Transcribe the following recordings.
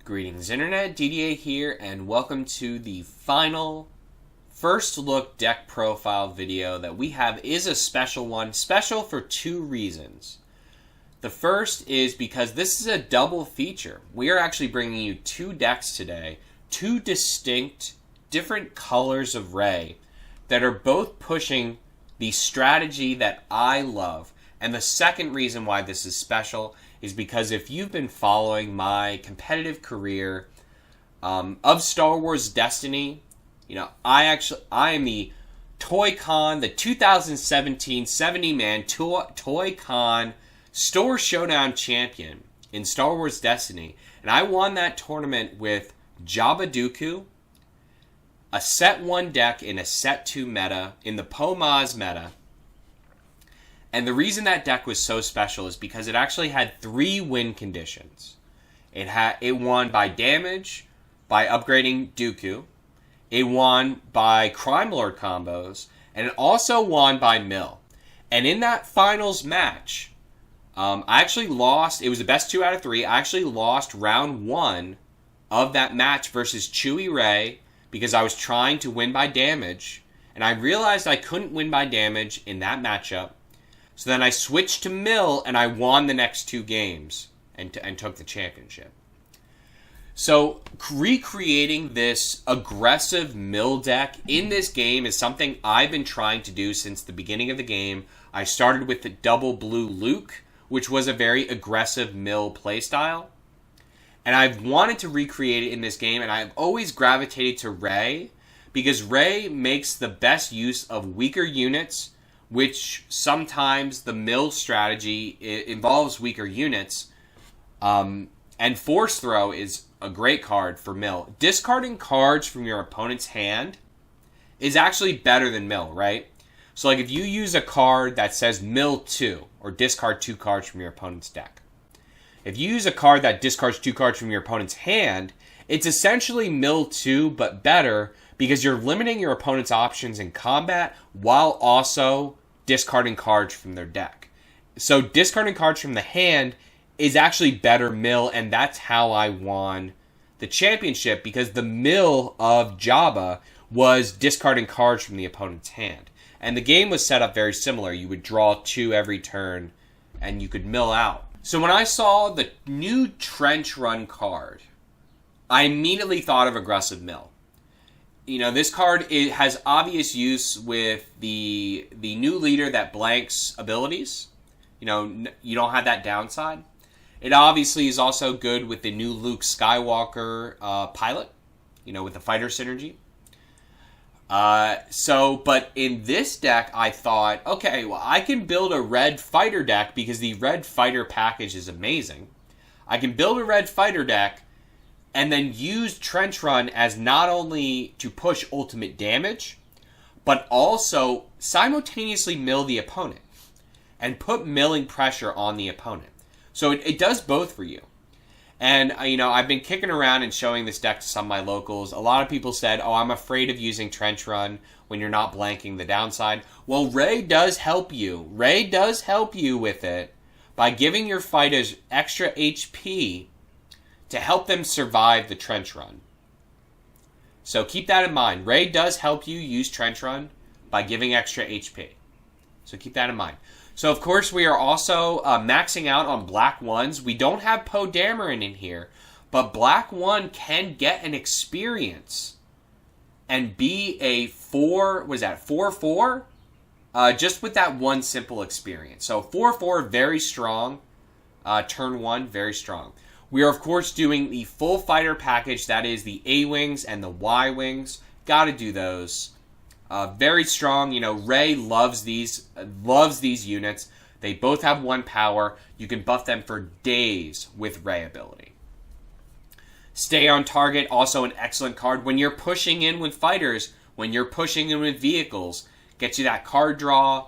Greetings Internet, DDA here, and welcome to the final first look deck profile video that we have. Is a special one, special for two reasons. The first is because this is a double feature. We are actually bringing you two decks today, two distinct, different colors of Rey that are both pushing the strategy that I love. And the second reason why this is special is because if you've been following my competitive career of Star Wars Destiny, you know, I am the Toy Con, the 2017 70-man Toy Con Store Showdown champion in Star Wars Destiny. And I won that tournament with Jabba Dooku, a set 1 deck in a set 2 meta, in the Pomaz meta. And the reason that deck was so special is because it actually had 3 win conditions. It won by damage, by upgrading Dooku. It won by Crime Lord combos, and it also won by Mill. And in that finals match, I actually lost. It was the best 2 out of 3. I actually lost round 1 of that match versus Chewie Rey because I was trying to win by damage, and I realized I couldn't win by damage in that matchup. So then I switched to Mill, and I won the next 2 games and took the championship. So recreating this aggressive Mill deck in this game is something I've been trying to do since the beginning of the game. I started with the double blue Luke, which was a very aggressive Mill playstyle. And I've wanted to recreate it in this game, and I've always gravitated to Rey, because Rey makes the best use of weaker units, which sometimes the Mill strategy involves weaker units. And Force Throw is a great card for Mill. Discarding cards from your opponent's hand is actually better than Mill, right? So like if you use a card that says Mill 2, or discard 2 cards from your opponent's deck. If you use a card that discards 2 cards from your opponent's hand, it's essentially Mill 2, but better, because you're limiting your opponent's options in combat while also discarding cards from their deck. So discarding cards from the hand is actually better Mill, and that's how I won the championship, because the Mill of Jabba was discarding cards from the opponent's hand. And the game was set up very similar. You would draw 2 every turn, and you could mill out. So when I saw the new Trench Run card, I immediately thought of aggressive Mill. You know, this card has obvious use with the new leader that blanks abilities. You know, you don't have that downside. It obviously is also good with the new Luke Skywalker pilot, you know, with the fighter synergy. But in this deck, I thought, okay, well, I can build a red fighter deck because the red fighter package is amazing. I can build a red fighter deck and then use Trench Run as not only to push ultimate damage, but also simultaneously mill the opponent and put milling pressure on the opponent. So it does both for you. And, you know, I've been kicking around and showing this deck to some of my locals. A lot of people said, oh, I'm afraid of using Trench Run when you're not blanking the downside. Well, Rey does help you. Rey does help you with it by giving your fighters extra HP to help them survive the Trench Run. So keep that in mind. Rey does help you use Trench Run by giving extra HP. So keep that in mind. So, of course, we are also maxing out on Black 1s. We don't have Poe Dameron in here, but Black 1 can get an experience and be a 4-4? Just with that one simple experience. So 4-4, very strong. Turn 1, very strong. We are, of course, doing the full fighter package. That is the A-Wings and the Y-Wings. Got to do those. Very strong. You know, Rey loves these units. They both have 1 power. You can buff them for days with Rey ability. Stay on target, also an excellent card. When you're pushing in with fighters, when you're pushing in with vehicles, gets you that card draw.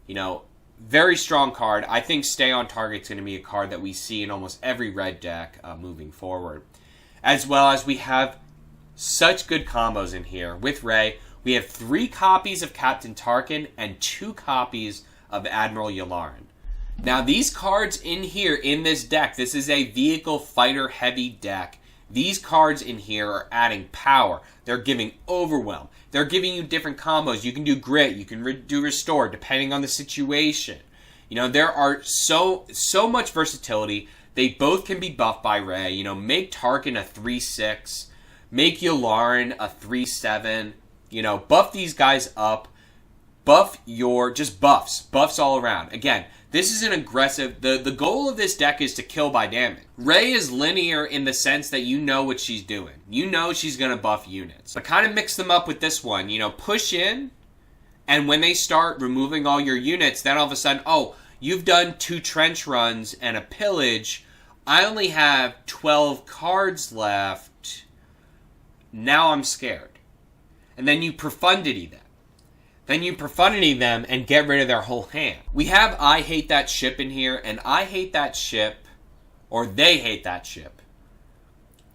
You know, very strong card. I think Stay on Target is going to be a card that we see in almost every red deck moving forward. As well as we have such good combos in here with Rey. We have 3 copies of Captain Tarkin and 2 copies of Admiral Yularen. Now these cards in here in this deck, this is a vehicle fighter heavy deck. These cards in here are adding power. They're giving overwhelm. They're giving you different combos. You can do grit. You can do restore depending on the situation. You know, there are so much versatility. They both can be buffed by Rey. You know, make Tarkin a 3/6. Make Yularen a 3/7. You know, buff these guys up. Buff just buffs. Buffs all around. Again, this is an aggressive... The goal of this deck is to kill by damage. Rey is linear in the sense that you know what she's doing. You know she's going to buff units. But kind of mix them up with this one. You know, push in, and when they start removing all your units, then all of a sudden, oh, you've done 2 trench runs and a pillage. I only have 12 cards left. Now I'm scared. And then you profundity them. Then you profundity them and get rid of their whole hand. We have I Hate That Ship in here, and I Hate That Ship, or They Hate That Ship,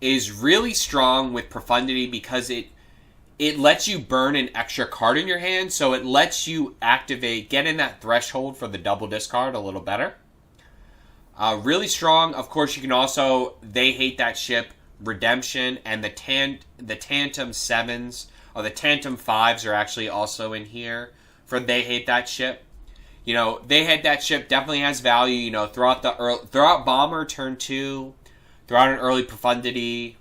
is really strong with profundity because it lets you burn an extra card in your hand, so it lets you activate, get in that threshold for the double discard a little better. Really strong. Of course, you can also They Hate That Ship, Redemption, and the Tantum 7s, or the Tantum 5s are actually also in here for They Hate That Ship. You know, They Hate That Ship definitely has value. You know, throw out Bomber turn 2, throw out an early Profundity,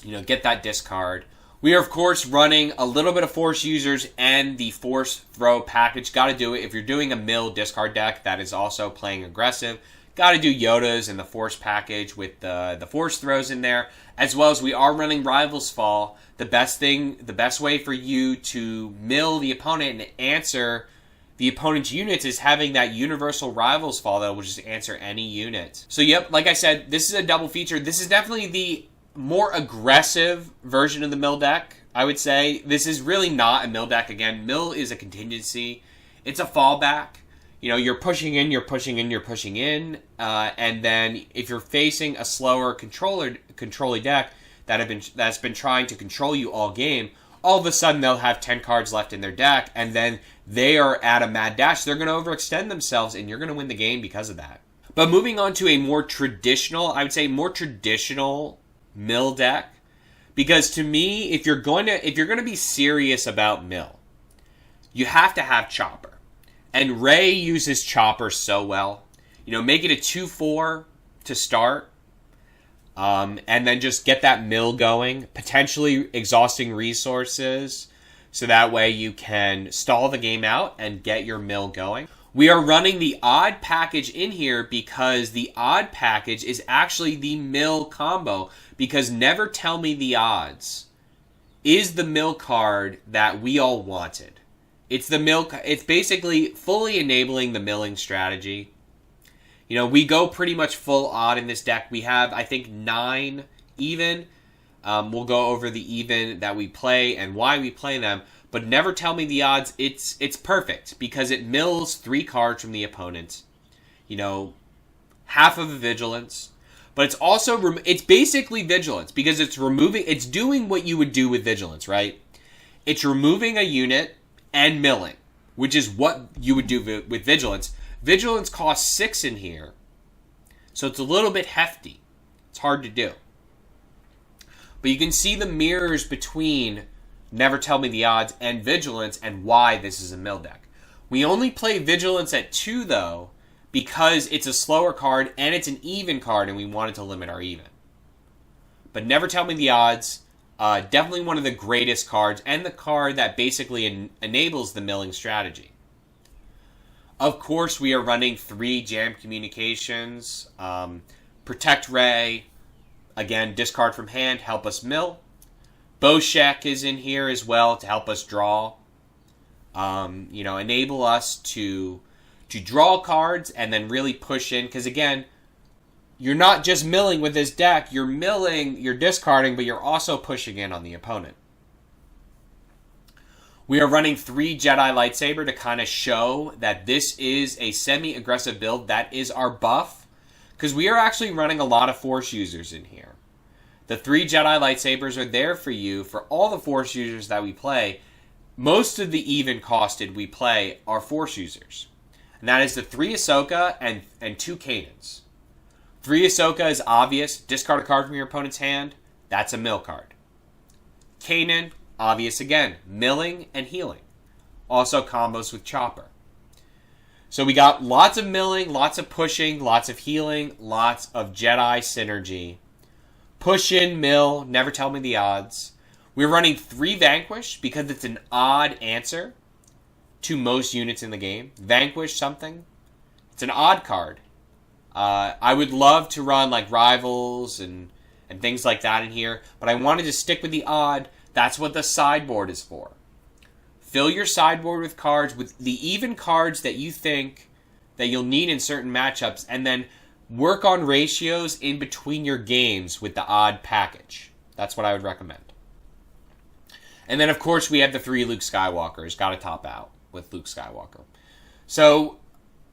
you know, get that discard. We are, of course, running a little bit of Force Users and the Force Throw package. Got to do it. If you're doing a Mill discard deck that is also playing aggressive, got to do Yodas and the Force package with the Force Throws in there, as well as we are running Rivals Fall. The best way for you to mill the opponent and answer the opponent's units is having that Universal Rivals Fall that will just answer any unit. So, yep, like I said, this is a double feature. This is definitely the more aggressive version of the Mill deck, I would say. This is really not a Mill deck. Again, Mill is a contingency. It's a fallback. You know, you're pushing in, you're pushing in, you're pushing in, and then if you're facing a slower controller deck that's been trying to control you all game, all of a sudden they'll have 10 cards left in their deck, and then they are at a mad dash. They're going to overextend themselves, and you're going to win the game because of that. But moving on to a more traditional, I would say more traditional Mill deck, because to me, if you're going to be serious about Mill, you have to have Chopper. And Rey uses Chopper so well. You know, make it a 2/4 to start. And then just get that Mill going. Potentially exhausting resources. So that way you can stall the game out and get your Mill going. We are running the Odd package in here because the Odd package is actually the Mill combo. Because Never Tell Me the Odds is the Mill card that we all wanted. It's the Mill. It's basically fully enabling the milling strategy. You know, we go pretty much full odd in this deck. We have, I think, 9 even. We'll go over the even that we play and why we play them. But Never Tell Me the Odds, it's perfect because it mills 3 cards from the opponent. You know, half of a Vigilance. But it's also, it's basically Vigilance because it's doing what you would do with Vigilance, right? It's removing a unit and milling, which is what you would do with Vigilance. Vigilance costs 6 in here, so it's a little bit hefty. It's hard to do. But you can see the mirrors between Never Tell Me the Odds and Vigilance and why this is a Mill deck. We only play Vigilance at 2, though, because it's a slower card and it's an even card, and we wanted to limit our even. But Never Tell Me the Odds... definitely one of the greatest cards, and the card that basically enables the milling strategy. Of course, we are running 3 Jam Communications. Protect Rey. Again, discard from hand, help us mill. Boshek is in here as well to help us draw. You know, enable us to draw cards and then really push in. Because again, you're not just milling with this deck. You're milling, you're discarding, but you're also pushing in on the opponent. We are running 3 Jedi Lightsaber to kind of show that this is a semi-aggressive build. That is our buff. Because we are actually running a lot of Force Users in here. The 3 Jedi Lightsabers are there for you for all the Force Users that we play. Most of the even costed we play are Force Users. And that is the 3 Ahsoka and 2 Kanans. 3 Ahsoka is obvious. Discard a card from your opponent's hand. That's a mill card. Kanan, obvious again. Milling and healing. Also combos with Chopper. So we got lots of milling, lots of pushing, lots of healing, lots of Jedi synergy. Push in, mill, never tell me the odds. We're running 3 Vanquish because it's an odd answer to most units in the game. Vanquish something. It's an odd card. I would love to run like Rivals and things like that in here, but I wanted to stick with the odd. That's what the sideboard is for. Fill your sideboard with cards, with the even cards that you think that you'll need in certain matchups, and then work on ratios in between your games with the odd package. That's what I would recommend. And then, of course, we have the 3 Luke Skywalkers. Got to top out with Luke Skywalker. So,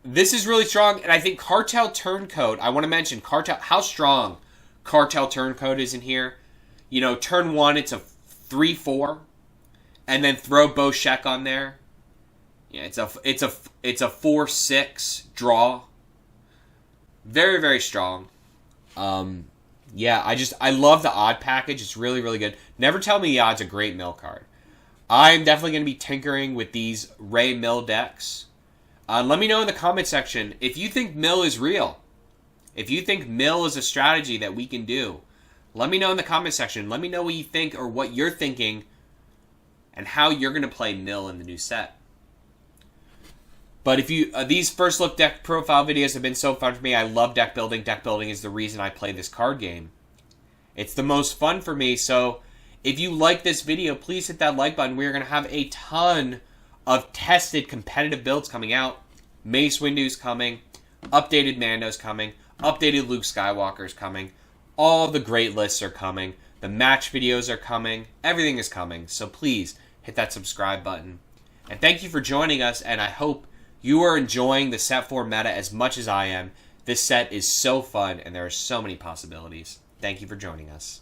this is really strong, and I think Cartel Turncoat, I want to mention how strong Cartel Turncoat is in here. You know, turn 1, it's a 3/4, and then throw Boshek on there. Yeah, it's a 4/6 draw. Very, very strong. Yeah, I love the odd package. It's really, really good. Never Tell Me the Odd's a great mill card. I'm definitely going to be tinkering with these Rey Mill decks. Let me know in the comment section if you think mill is real. If you think mill is a strategy that we can do. Let me know in the comment section. Let me know what you think or what you're thinking and how you're going to play mill in the new set. But if you these first look deck profile videos have been so fun for me. I love deck building. Deck building is the reason I play this card game. It's the most fun for me. So if you like this video, please hit that like button. We're going to have a ton of tested competitive builds coming out. Mace Windu's coming. Updated Mando's coming. Updated Luke Skywalker's coming. All the great lists are coming. The match videos are coming. Everything is coming. So please hit that subscribe button. And thank you for joining us. And I hope you are enjoying the set 4 meta as much as I am. This set is so fun and there are so many possibilities. Thank you for joining us.